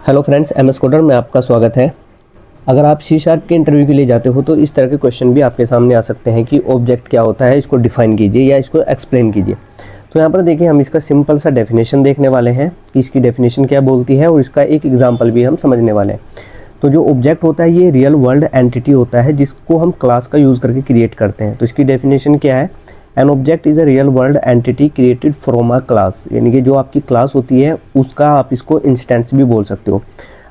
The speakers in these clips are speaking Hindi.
हेलो फ्रेंड्स, एमएस कोडर में आपका स्वागत है। अगर आप सी शार्प के इंटरव्यू के लिए जाते हो तो इस तरह के क्वेश्चन भी आपके सामने आ सकते हैं कि ऑब्जेक्ट क्या होता है, इसको डिफाइन कीजिए या इसको एक्सप्लेन कीजिए। तो यहाँ पर देखिए, हम इसका सिंपल सा डेफिनेशन देखने वाले हैं कि इसकी डेफिनेशन क्या बोलती है और इसका एक एग्जाम्पल भी हम समझने वाले हैं। तो जो ऑब्जेक्ट होता है ये रियल वर्ल्ड एंटिटी होता है जिसको हम क्लास का यूज़ करके क्रिएट करते हैं। तो इसकी डेफिनेशन क्या है? An object is a real world entity created from a class, यानी कि जो आपकी क्लास होती है उसका आप इसको इंस्टेंस भी बोल सकते हो।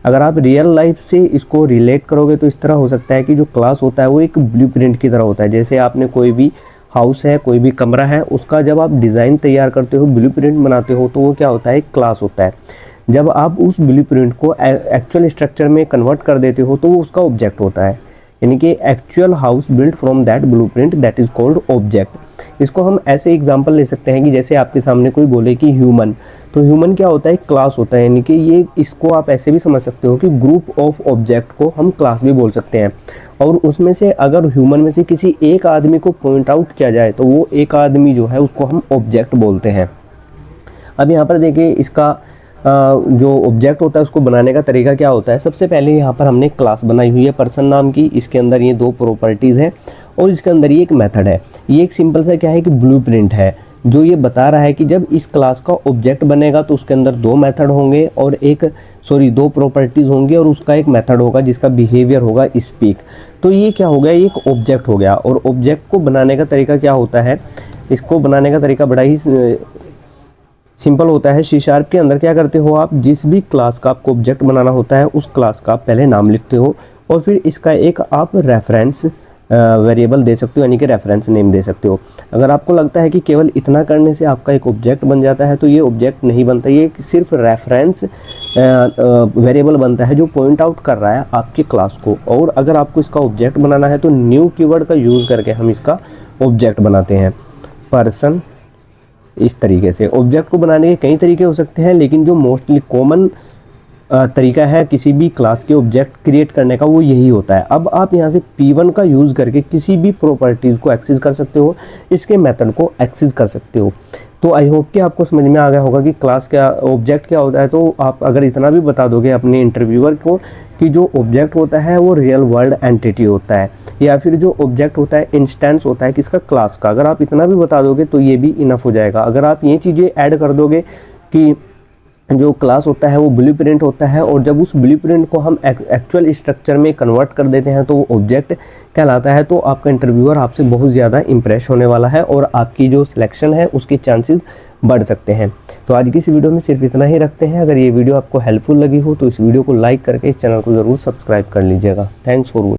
अगर आप रियल लाइफ से इसको रिलेट करोगे तो इस तरह हो सकता है कि जो क्लास होता है वो एक ब्लूप्रिंट की तरह होता है। जैसे आपने कोई भी हाउस है, कोई भी कमरा है, उसका जब आप डिज़ाइन तैयार करते हो, ब्लूप्रिंट बनाते हो, तो वो क्या होता है? एक क्लास होता है। जब आप उस ब्लूप्रिंट को एक्चुअल स्ट्रक्चर में कन्वर्ट कर देते हो तो वो उसका ऑब्जेक्ट होता है, यानी कि actual house built from that blueprint, that is called object. इसको हम ऐसे एग्जांपल ले सकते हैं कि जैसे आपके सामने कोई बोले कि ह्यूमन, तो ह्यूमन क्या होता है? एक क्लास होता है, यानी कि ये इसको आप ऐसे भी समझ सकते हो कि ग्रुप ऑफ ऑब्जेक्ट को हम क्लास भी बोल सकते हैं। और उसमें से अगर ह्यूमन में से किसी एक आदमी को पॉइंट आउट किया जाए तो वो एक आदमी जो है उसको हम ऑब्जेक्ट बोलते हैं। अब यहाँ पर देखिए, इसका जो ऑब्जेक्ट होता है उसको बनाने का तरीका क्या होता है। सबसे पहले यहाँ पर हमने क्लास बनाई हुई है पर्सन नाम की। इसके अंदर ये दो प्रॉपर्टीज़ हैं और इसके अंदर ये एक मेथड है। ये एक सिंपल सा क्या है कि ब्लूप्रिंट है जो ये बता रहा है कि जब इस क्लास का ऑब्जेक्ट बनेगा तो उसके अंदर दो मेथड होंगे और दो प्रॉपर्टीज़ होंगी और उसका एक मेथड होगा जिसका बिहेवियर होगा स्पीक। तो ये क्या हो गया? ये एक ऑब्जेक्ट हो गया। और ऑब्जेक्ट को बनाने का तरीका क्या होता है? इसको बनाने का तरीका बड़ा ही सिंपल होता है। सी शार्प के अंदर क्या करते हो आप? जिस भी क्लास का आपको ऑब्जेक्ट बनाना होता है उस क्लास का पहले नाम लिखते हो और फिर इसका एक आप रेफरेंस वेरिएबल दे सकते हो, यानी कि रेफरेंस नेम दे सकते हो। अगर आपको लगता है कि केवल इतना करने से आपका एक ऑब्जेक्ट बन जाता है तो ये ऑब्जेक्ट नहीं बनता। ये सिर्फ रेफरेंस वेरिएबल बनता है जो पॉइंट आउट कर रहा है आपकी क्लास को। और अगर आपको इसका ऑब्जेक्ट बनाना है तो न्यू कीवर्ड का यूज़ करके हम इसका ऑब्जेक्ट बनाते हैं। पर्सन, इस तरीके से ऑब्जेक्ट को बनाने के कई तरीके हो सकते हैं, लेकिन जो मोस्टली कॉमन तरीका है किसी भी क्लास के ऑब्जेक्ट क्रिएट करने का वो यही होता है। अब आप यहाँ से P1 का यूज़ करके किसी भी प्रॉपर्टीज़ को एक्सेस कर सकते हो, इसके मेथड को एक्सेस कर सकते हो। तो आई होप कि आपको समझ में आ गया होगा कि क्लास क्या, ऑब्जेक्ट क्या होता है। तो आप अगर इतना भी बता दोगे अपने इंटरव्यूअर को कि जो ऑब्जेक्ट होता है वो रियल वर्ल्ड एंटिटी होता है, या फिर जो ऑब्जेक्ट होता है इंस्टेंस होता है किसका? क्लास का। अगर आप इतना भी बता दोगे तो ये भी इनफ हो जाएगा। अगर आप ये चीज़ें ऐड कर दोगे कि जो क्लास होता है वो ब्लूप्रिंट होता है और जब उस ब्लूप्रिंट को हम एक्चुअल स्ट्रक्चर में कन्वर्ट कर देते हैं तो वो ऑब्जेक्ट कहलाता है, तो आपका इंटरव्यूअर आपसे बहुत ज़्यादा इंप्रेस होने वाला है और आपकी जो सिलेक्शन है उसके चांसेस बढ़ सकते हैं। तो आज की इस वीडियो में सिर्फ इतना ही रखते हैं। अगर ये वीडियो आपको हेल्पफुल लगी हो तो इस वीडियो को लाइक करके इस चैनल को ज़रूर सब्सक्राइब कर लीजिएगा। Thanks for watching.